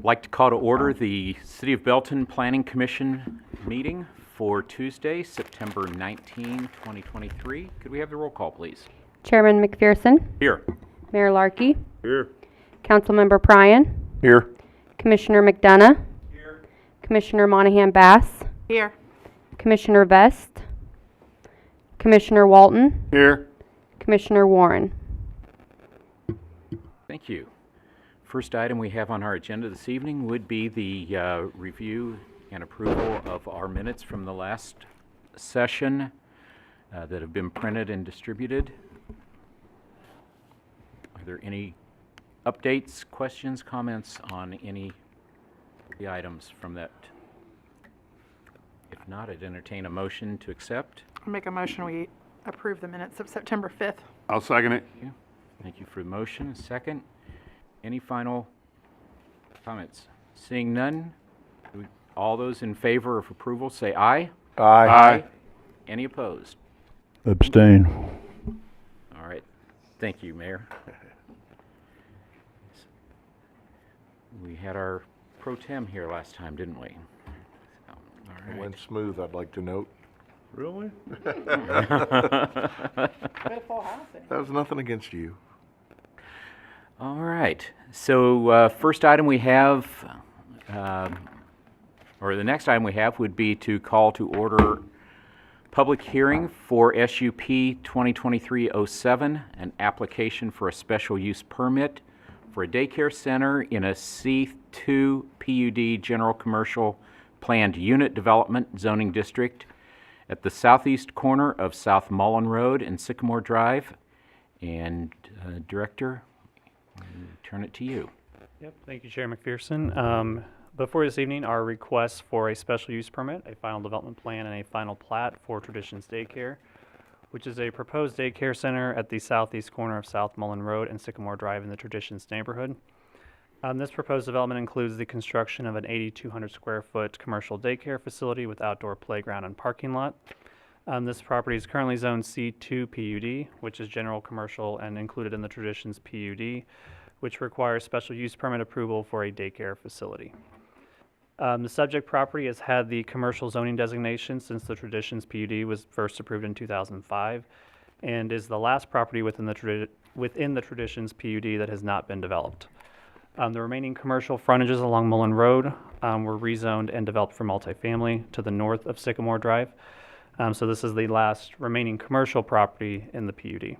I'd like to call to order the City of Belton Planning Commission meeting for Tuesday, September 19, 2023. Could we have the roll call, please? Chairman McPherson, Here. Mayor Larkey, Here. Councilmember Pryan, Here. Commissioner McDonough, Here. Commissioner Monahan Bass, Here. Commissioner Vest, Commissioner Walton, Here. Commissioner Warren. Thank you. First item we have on our agenda this evening would be the review and approval of our minutes from the last session that have been printed and distributed. Are there any updates, questions, comments on any of the items from that? If not, I'd entertain a motion to accept. I'll make a motion we approve the minutes of September 5th. I'll second it. Thank you. Thank you for the motion. Second. Any final comments? Seeing none, all those in favor of approval say aye. Aye. Any opposed? Abstain. All right. Thank you, Mayor. We had our pro tem here last time, didn't we? So, all It right. went smooth, I'd like to note. Really? That was nothing against you. All right. So first item we have, or the next item we have would be to call to order public hearing for SUP 2023-07, an application for a special use permit for a daycare center in a C2 PUD general commercial planned unit development zoning district at the southeast corner of South Mullen Road and Sycamore Drive. And Director, I'll turn it to you. Yep, thank you, Chair McPherson. Before this evening, our requests for a special use permit, a final development plan, and a final plat for Traditions Daycare, which is a proposed daycare center at the southeast corner of South Mullen Road and Sycamore Drive in the Traditions neighborhood. This proposed development includes the construction of an 8,200 square foot commercial daycare facility with outdoor playground and parking lot. This property is currently zoned C2 PUD, which is general commercial and included in the Traditions PUD, which requires special use permit approval for a daycare facility. The subject property has had the commercial zoning designation since the Traditions PUD was first approved in 2005, and is the last property within the Traditions PUD that has not been developed. The remaining commercial frontages along Mullen Road were rezoned and developed for multifamily to the north of Sycamore Drive. So this is the last remaining commercial property in the PUD.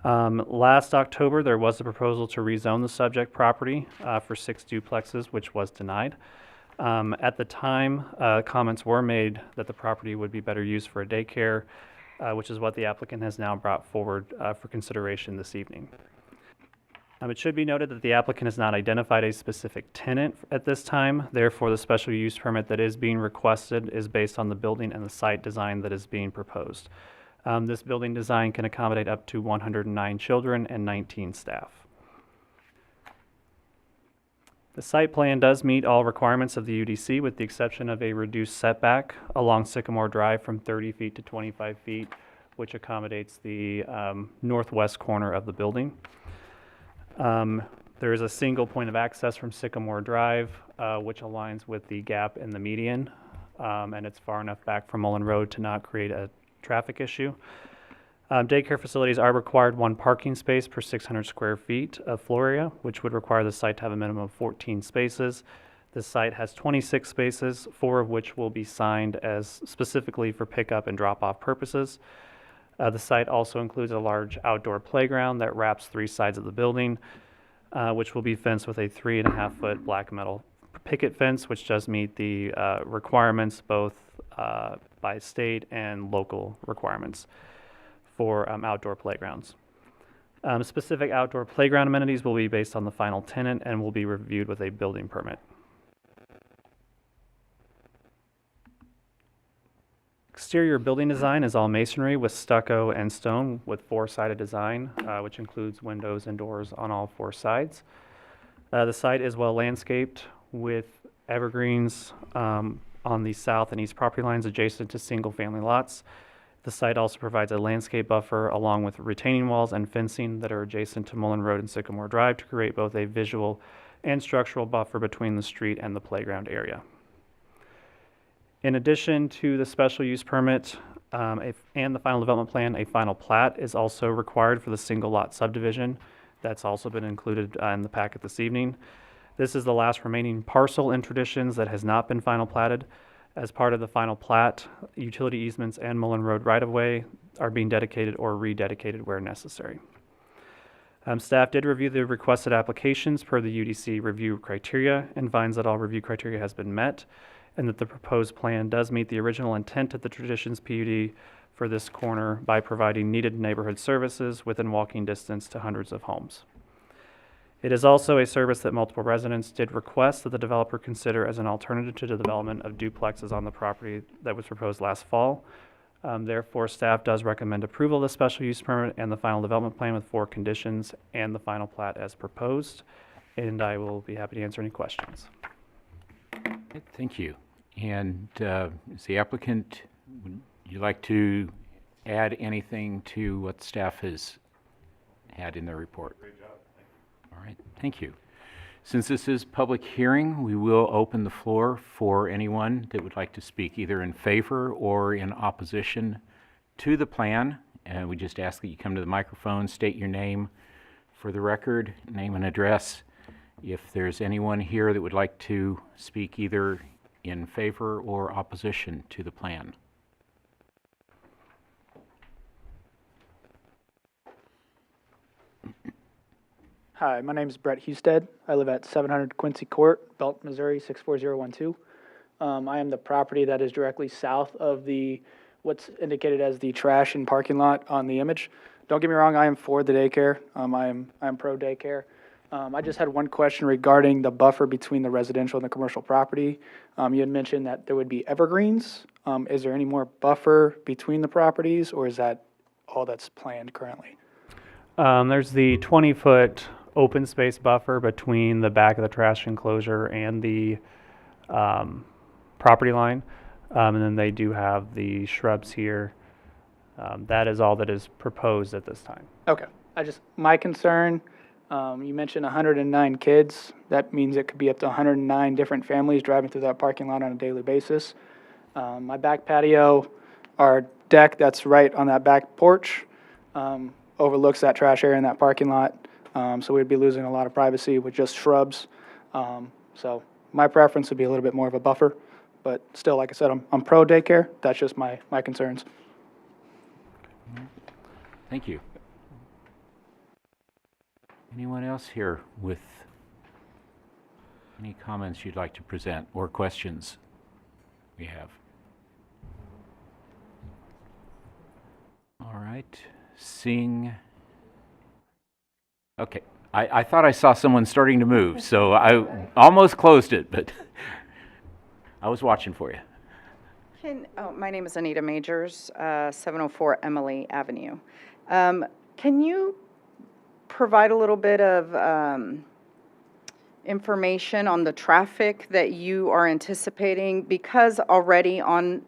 Last October, there was a proposal to rezone the subject property for 6 duplexes, which was denied. At the time, comments were made that the property would be better used for a daycare, which is what the applicant has now brought forward for consideration this evening. It should be noted that the applicant has not identified a specific tenant at this time. Therefore, the special use permit that is being requested is based on the building and the site design that is being proposed. This building design can accommodate up to 109 children and 19 staff. The site plan does meet all requirements of the UDC with the exception of a reduced setback along Sycamore Drive from 30 feet to 25 feet, which accommodates the northwest corner of the building. There is a single point of access from Sycamore Drive, which aligns with the gap in the median, and it's far enough back from Mullen Road to not create a traffic issue. Daycare facilities are required 1 parking space per 600 square feet of floor area, which would require the site to have a minimum of 14 spaces. The site has 26 spaces, 4 of which will be signed as specifically for pickup and drop-off purposes. The site also includes a large outdoor playground that wraps 3 sides of the building, which will be fenced with a 3.5-foot black metal picket fence, which does meet the requirements both by state and local requirements for outdoor playgrounds. Specific outdoor playground amenities will be based on the final tenant and will be reviewed with a building permit. Exterior building design is all masonry with stucco and stone with 4-sided design, which includes windows and doors on all 4 sides. The site is well landscaped with evergreens on the south and east property lines adjacent to single-family lots. The site also provides a landscape buffer along with retaining walls and fencing that are adjacent to Mullen Road and Sycamore Drive to create both a visual and structural buffer between the street and the playground area. In addition to the special use permit and the final development plan, a final plat is also required for the single lot subdivision. That's also been included in the packet this evening. This is the last remaining parcel in Traditions that has not been final platted. As part of the final plat, utility easements and Mullen Road right-of-way are being dedicated or rededicated where necessary. Staff did review the requested applications per the UDC review criteria and finds that all review criteria has been met and that the proposed plan does meet the original intent of the Traditions PUD for this corner by providing needed neighborhood services within walking distance to hundreds of homes. It is also a service that multiple residents did request that the developer consider as an alternative to the development of duplexes on the property that was proposed last fall. Therefore, staff does recommend approval of the special use permit and the final development plan with 4 conditions and the final plat as proposed. And I will be happy to answer any questions. Thank you. And is the applicant, would you like to add anything to what staff has had in their report? Great job. All right, thank you. Since this is public hearing, we will open the floor for anyone that would like to speak either in favor or in opposition to the plan. And we just ask that you come to the microphone, state your name for the record, name and address. If there's anyone here that would like to speak either in favor or opposition to the plan. Hi, my name is Brett Husted. I live at 700 Quincy Court, Belton, Missouri, 64012. I am the property that is directly south of what's indicated as the trash and parking lot on the image. Don't get me wrong, I am for the daycare. I am pro daycare. I just had one question regarding the buffer between the residential and the commercial property. You had mentioned that there would be evergreens. Is there any more buffer between the properties, or is that all that's planned currently? There's the 20-foot open space buffer between the back of the trash enclosure and the property line. And then they do have the shrubs here. That is all that is proposed at this time. Okay. My concern, you mentioned 109 kids. That means it could be up to 109 different families driving through that parking lot on a daily basis. My back patio, our deck that's right on that back porch, overlooks that trash area in that parking lot. So we'd be losing a lot of privacy with just shrubs. So my preference would be a little bit more of a buffer. But still, like I said, I'm pro daycare. That's just my concerns. Thank you. Anyone else here with any comments you'd like to present or questions we have? All right, okay, I thought I saw someone starting to move, so I almost closed it, but I was watching for you. My name is Anita Majors, 704 Emily Avenue. Can you provide a little bit of information on the traffic that you are anticipating? Because already on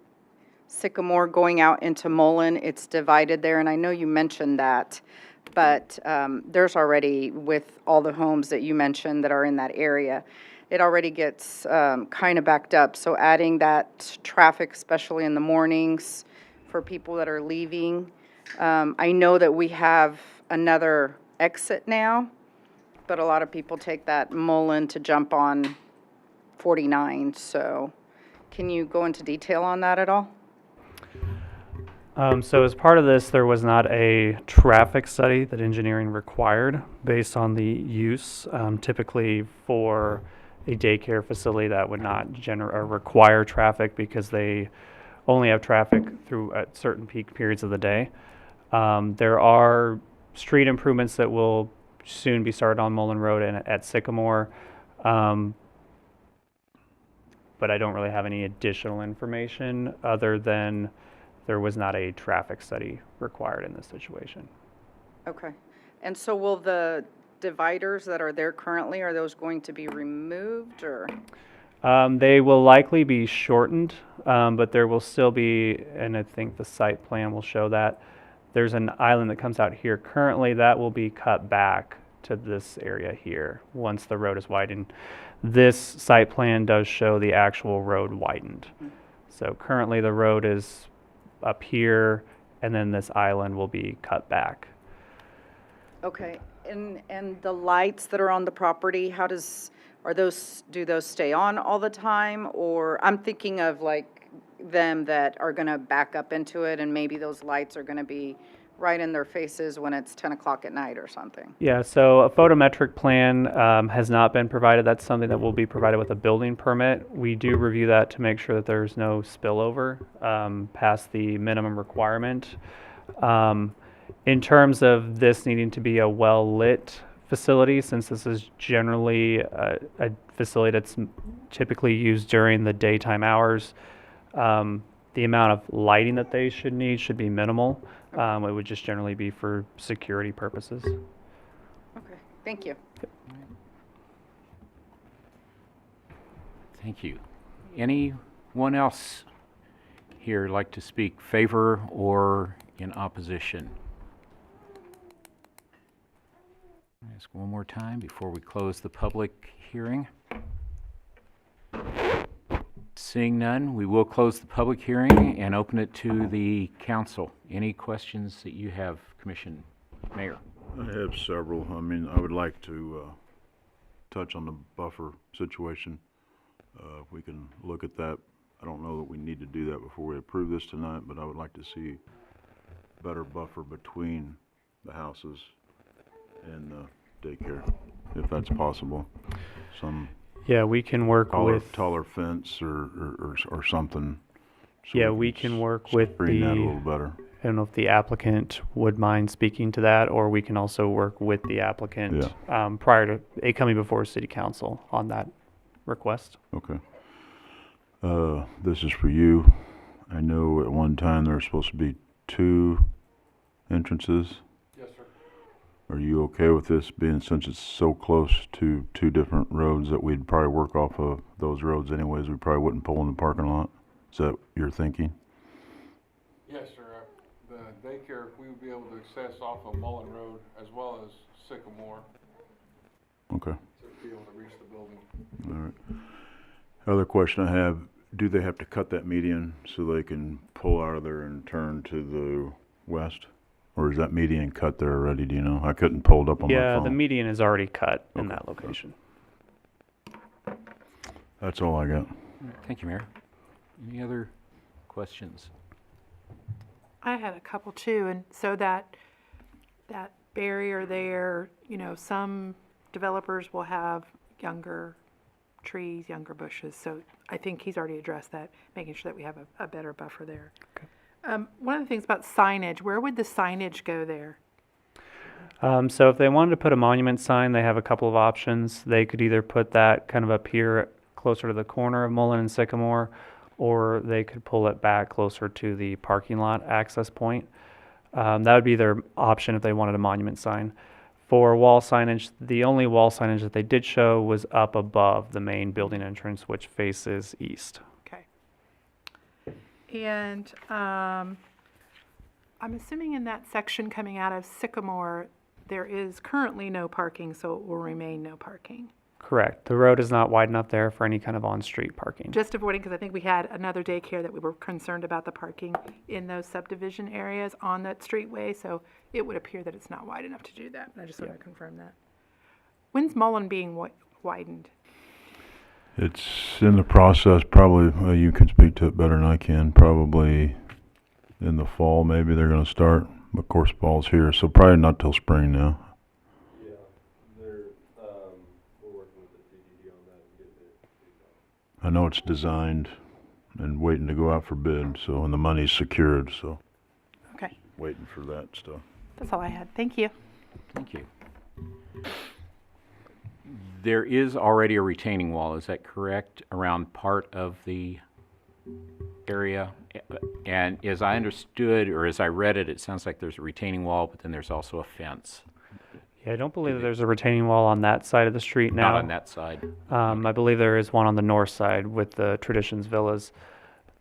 Sycamore going out into Mullen, it's divided there, and I know you mentioned that, but there's already, with all the homes that you mentioned that are in that area, it already gets kind of backed up. So adding that traffic, especially in the mornings for people that are leaving. I know that we have another exit now, but a lot of people take that Mullen to jump on 49. So can you go into detail on that at all? So as part of this, there was not a traffic study that engineering required based on the use. Typically for a daycare facility, that would not require traffic because they only have traffic through at certain peak periods of the day. There are street improvements that will soon be started on Mullen Road and at Sycamore. But I don't really have any additional information other than there was not a traffic study required in this situation. Okay. And so will the dividers that are there currently, are those going to be removed, or? They will likely be shortened, but there will still be, and I think the site plan will show that, there's an island that comes out here currently that will be cut back to this area here, once the road is widened. This site plan does show the actual road widened. So currently the road is up here, and then this island will be cut back. Okay, and the lights that are on the property, do those stay on all the time? Or I'm thinking of like them that are gonna back up into it, and maybe those lights are gonna be right in their faces when it's 10 o'clock at night or something. Yeah, so a photometric plan has not been provided. That's something that will be provided with a building permit. We do review that to make sure that there's no spillover past the minimum requirement. In terms of this needing to be a well-lit facility, since this is generally a facility that's typically used during the daytime hours, the amount of lighting that they should need should be minimal. It would just generally be for security purposes. Okay, thank you. Thank you. Anyone else here like to speak favor or in opposition? Ask one more time before we close the public hearing. Seeing none, we will close the public hearing and open it to the council. Any questions that you have, Commission Mayor? I have several. I mean, I would like to touch on the buffer situation. If we can look at that. I don't know that we need to do that before we approve this tonight, but I would like to see better buffer between the houses and the daycare, if that's possible. Some Yeah, we can work with. taller fence or something. so Yeah, we can work with screen that a the. little better. I don't know if the applicant would mind speaking to that, or we can also work with the applicant prior to it coming before City Council on that request. Okay. This is for you. I know at one time there were supposed to be 2 entrances. Yes, sir. Are you okay with this being, since it's so close to 2 different roads, that we'd probably work off of those roads anyways? We probably wouldn't pull in the parking lot. Is that your thinking? Yes, sir. The daycare, we would be able to access off of Mullen Road as well as Sycamore Okay. to be able to reach the building. All right. Other question I have, do they have to cut that median so they can pull out of there and turn to the west? Or is that median cut there already, do you know? I couldn't pull it up on my Yeah, phone. the median is already cut in Okay. that location. That's all I got. Thank you, Mayor. Any other questions? I had a couple too, and so that barrier there, some developers will have younger trees, younger bushes, so I think he's already addressed that, making sure that we have a better buffer there. Okay. One of the things about signage, where would the signage go there? So if they wanted to put a monument sign, they have a couple of options. They could either put that kind of up here closer to the corner of Mullen and Sycamore, or they could pull it back closer to the parking lot access point. That would be their option if they wanted a monument sign. For wall signage, the only wall signage that they did show was up above the main building entrance, which faces east. Okay. And I'm assuming in that section coming out of Sycamore, there is currently no parking, so it will remain no parking. Correct. The road is not wide enough there for any kind of on-street parking. Just avoiding, because I think we had another daycare that we were concerned about the parking in those subdivision areas on that streetway, so it would appear that it's not wide enough to do that. I just wanted to confirm that. When's Mullen being widened? It's in the process, probably, you can speak to it better than I can, probably in the fall, maybe they're gonna start. Of course, fall's here, so probably not till spring now. Yeah, we're working with the TDD on that and getting it. I know it's designed and waiting to go out for bid, so, and the money's secured, so Okay, waiting for that stuff. that's all I had. Thank you. Thank you. There is already a retaining wall, is that correct, around part of the area? And as I understood, or as I read it, it sounds like there's a retaining wall, but then there's also a fence. Yeah, I don't believe that there's a retaining wall on that side of the street now. Not on that side. I believe there is one on the north side with the Traditions Villas.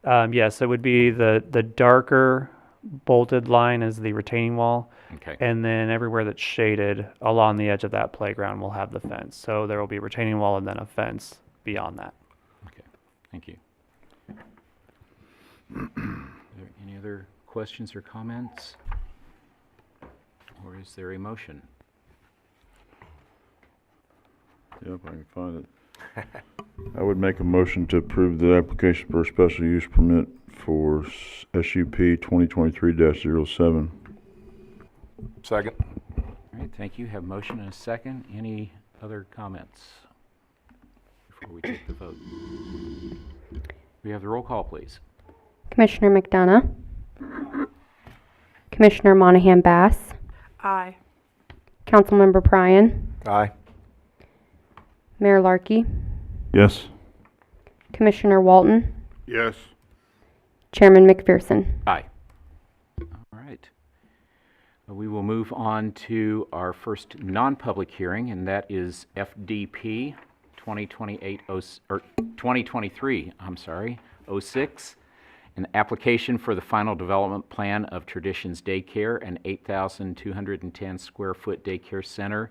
Yes, it would be the darker bolted line is the retaining wall. Okay. And then everywhere that's shaded along the edge of that playground will have the fence. So there will be retaining wall and then a fence beyond that. Okay, thank you. Are there any other questions or comments? Or is there a motion? Yep, I can find it. I would make a motion to approve the application for a special use permit for SUP 2023-07. Second. All right, thank you. Have motion and a second. Any other comments before we take the vote? We have the roll call, please. Commissioner McDonough? Commissioner Monahan Bass? Aye. Councilmember Pryan? Aye. Mayor Larkey? Yes. Commissioner Walton? Yes. Chairman McPherson? Aye. All right. We will move on to our first non-public hearing, and that is FDP 2023-06, an application for the final development plan of Traditions Daycare, an 8,210 square foot daycare center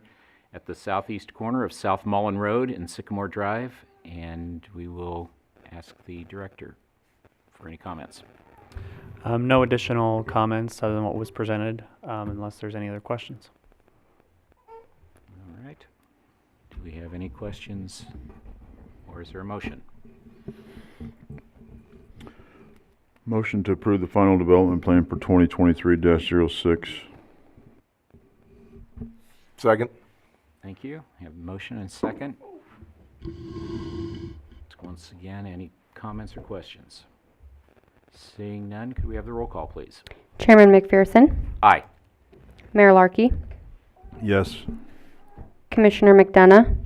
at the southeast corner of South Mullen Road and Sycamore Drive, and we will ask the director for any comments. No additional comments other than what was presented, unless there's any other questions. All right. Do we have any questions, or is there a motion? Motion to approve the final development plan for 2023-06. Second. Thank you. Have a motion and second. Once again, any comments or questions? Seeing none, could we have the roll call, please? Chairman McPherson? Aye. Mayor Larkey? Yes. Commissioner McDonough?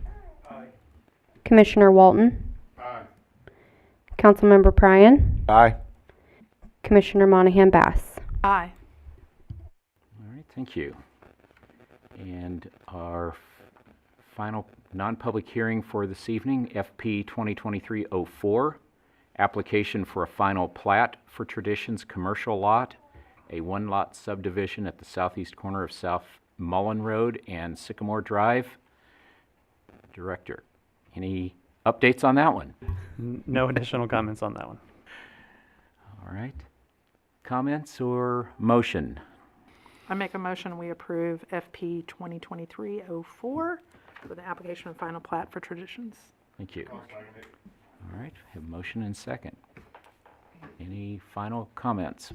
Commissioner Walton? Councilmember Pryan? Aye. Commissioner Monahan Bass? Aye. All right, thank you. And our final non-public hearing for this evening, FP 2023-04, application for a final plat for Traditions Commercial Lot, a one-lot subdivision at the southeast corner of South Mullen Road and Sycamore Drive. Director, any updates on that one? No additional comments on that one. All right. Comments or motion? I make a motion, we approve FP 2023-04 for the application and final plat for Traditions. Thank you. All right, have motion and second. Any final comments?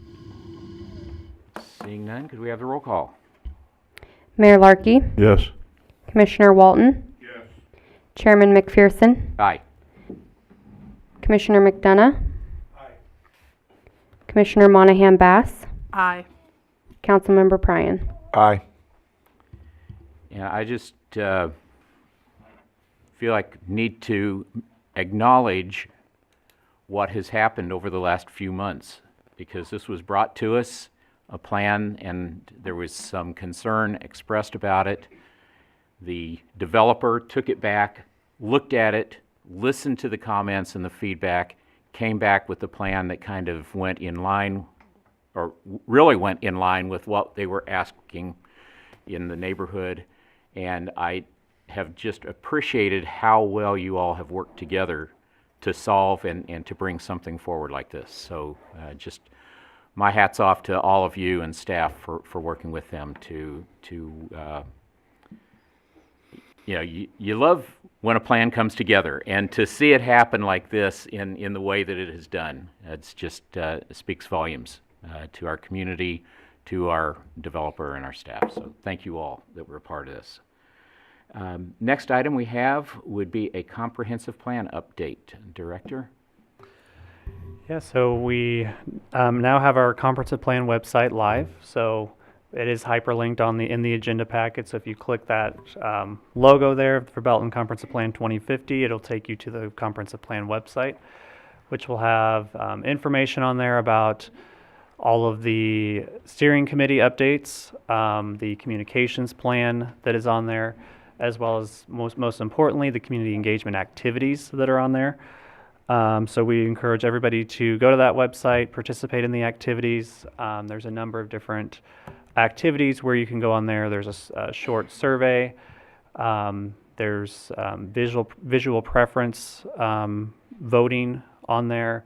Seeing none, could we have the roll call? Mayor Larkey? Yes. Commissioner Walton? Yes. Chairman McPherson? Aye. Commissioner McDonough? Commissioner Monahan Bass? Aye. Councilmember Pryan? Aye. Yeah, I just feel like need to acknowledge what has happened over the last few months, because this was brought to us, a plan, and there was some concern expressed about it. The developer took it back, looked at it, listened to the comments and the feedback, came back with a plan that kind of went in line, or really went in line with what they were asking in the neighborhood. And I have just appreciated how well you all have worked together to solve and to bring something forward like this. So just my hat's off to all of you and staff for working with them to you know, you love when a plan comes together, and to see it happen like this in the way that it has done, it's just speaks volumes to our community, to our developer and our staff. So thank you all that were a part of this. Next item we have would be a comprehensive plan update. Director? Yeah, so we now have our comprehensive plan website live. So it is hyperlinked in the agenda packet. So if you click that logo there for Belton Comprehensive Plan 2050, it'll take you to the comprehensive plan website, which will have information on there about all of the steering committee updates, the communications plan that is on there, as well as most importantly, the community engagement activities that are on there. So we encourage everybody to go to that website, participate in the activities. There's a number of different activities where you can go on there. There's a short survey. There's visual preference voting on there,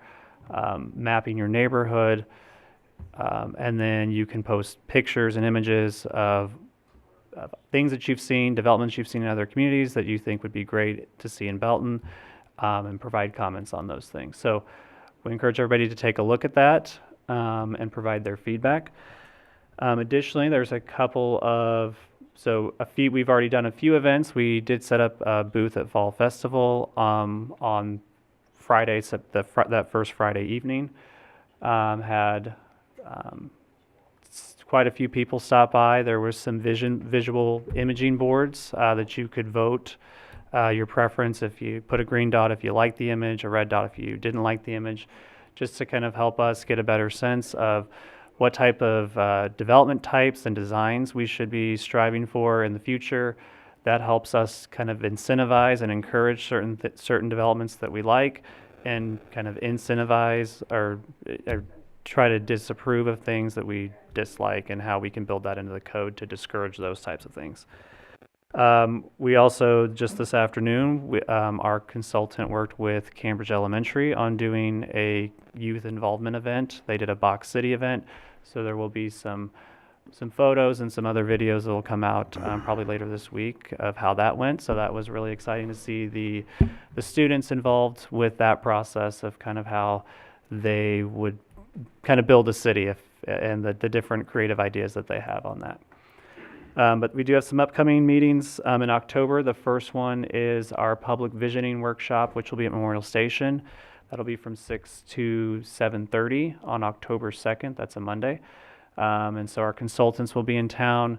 mapping your neighborhood, and then you can post pictures and images of things that you've seen, developments you've seen in other communities that you think would be great to see in Belton, and provide comments on those things. So we encourage everybody to take a look at that and provide their feedback. Additionally, there's a couple of we've already done a few events. We did set up a booth at Fall Festival on Friday, that first Friday evening. Had quite a few people stop by. There was some visual imaging boards that you could vote your preference. If you put a green dot if you like the image, a red dot if you didn't like the image, just to kind of help us get a better sense of what type of development types and designs we should be striving for in the future. That helps us kind of incentivize and encourage certain developments that we like, and kind of incentivize or try to disapprove of things that we dislike, and how we can build that into the code to discourage those types of things. We also, just this afternoon, our consultant worked with Cambridge Elementary on doing a youth involvement event. They did a Box City event, so there will be some photos and some other videos that will come out probably later this week of how that went. So that was really exciting to see the students involved with that process of kind of how they would kind of build a city and the different creative ideas that they have on that. But we do have some upcoming meetings in October. The first one is our public visioning workshop, which will be at Memorial Station. That'll be from 6 to 7:30 on October 2nd. That's a Monday. And so our consultants will be in town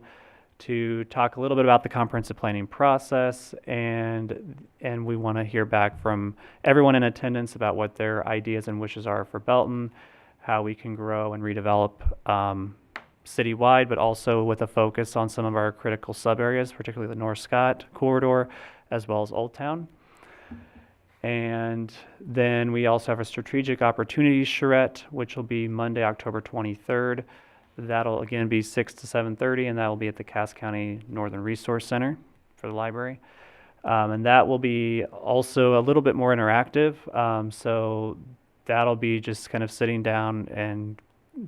to talk a little bit about the comprehensive planning process, and we want to hear back from everyone in attendance about what their ideas and wishes are for Belton, how we can grow and redevelop citywide, but also with a focus on some of our critical sub-areas, particularly the North Scott corridor, as well as Old Town. And then we also have a strategic opportunities charrette, which will be Monday, October 23rd. That'll again be 6 to 7:30, and that will be at the Cass County Northern Resource Center for the library. And that will be also a little bit more interactive. So that'll be just kind of sitting down and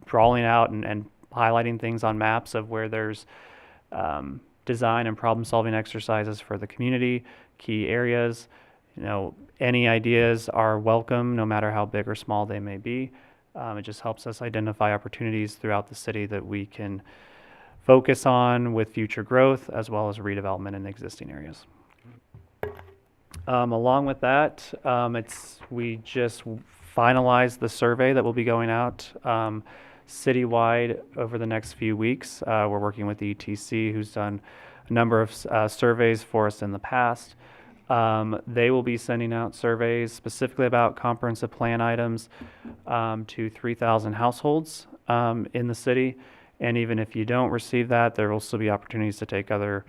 drawing out and highlighting things on maps of where there's design and problem-solving exercises for the community, key areas. Any ideas are welcome, no matter how big or small they may be. It just helps us identify opportunities throughout the city that we can focus on with future growth, as well as redevelopment in existing areas. Along with that, we just finalized the survey that will be going out citywide over the next few weeks. We're working with the ETC, who's done a number of surveys for us in the past. They will be sending out surveys specifically about comprehensive plan items to 3,000 households in the city. And even if you don't receive that, there will still be opportunities to take other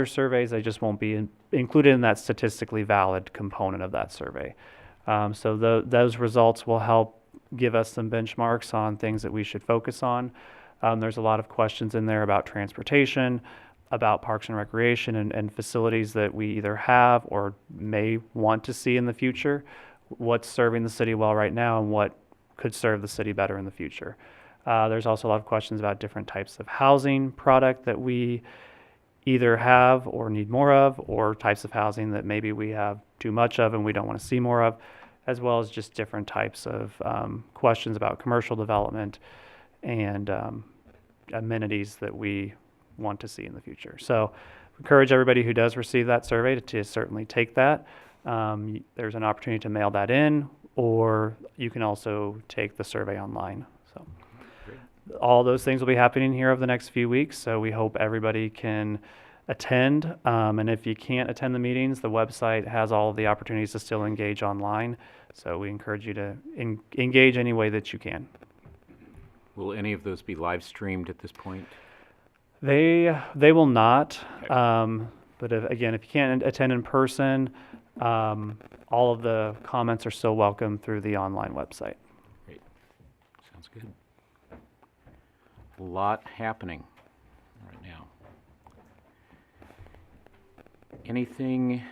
surveys. They just won't be included in that statistically valid component of that survey. So those results will help give us some benchmarks on things that we should focus on. There's a lot of questions in there about transportation, about parks and recreation, and facilities that we either have or may want to see in the future. What's serving the city well right now, and what could serve the city better in the future. There's also a lot of questions about different types of housing product that we either have or need more of, or types of housing that maybe we have too much of and we don't want to see more of, as well as just different types of questions about commercial development and amenities that we want to see in the future. So encourage everybody who does receive that survey to certainly take that. There's an opportunity to mail that in, or you can also take the survey online. So all those things will be happening here over the next few weeks. So we hope everybody can attend. And if you can't attend the meetings, the website has all of the opportunities to still engage online. So we encourage you to engage any way that you can. Will any of those be live streamed at this point? They will not. But again, if you can't attend in person, all of the comments are still welcome through the online website. Great. Sounds good. A lot happening right now. Anything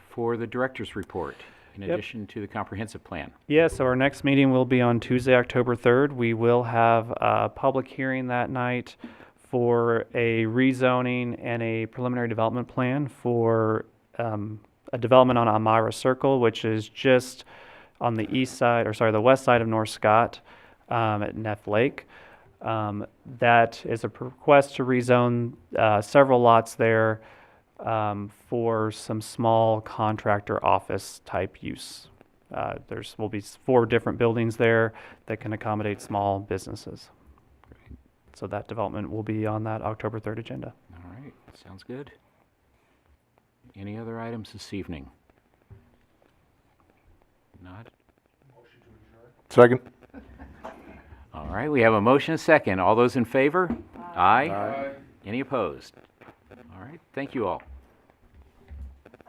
for the director's report in Yep. addition to the comprehensive plan? Yeah, so our next meeting will be on Tuesday, October 3rd. We will have a public hearing that night for a rezoning and a preliminary development plan for a development on Elmira Circle, which is just on the the west side of North Scott at Neff Lake. That is a request to rezone several lots there for some small contractor office type use. Will be 4 different buildings there that can accommodate small businesses. So that development will be on that October 3rd agenda. All right, sounds good. Any other items this evening? Not? Second. All right, we have a motion and a second. All those in favor? Aye. Any opposed? All right, thank you all.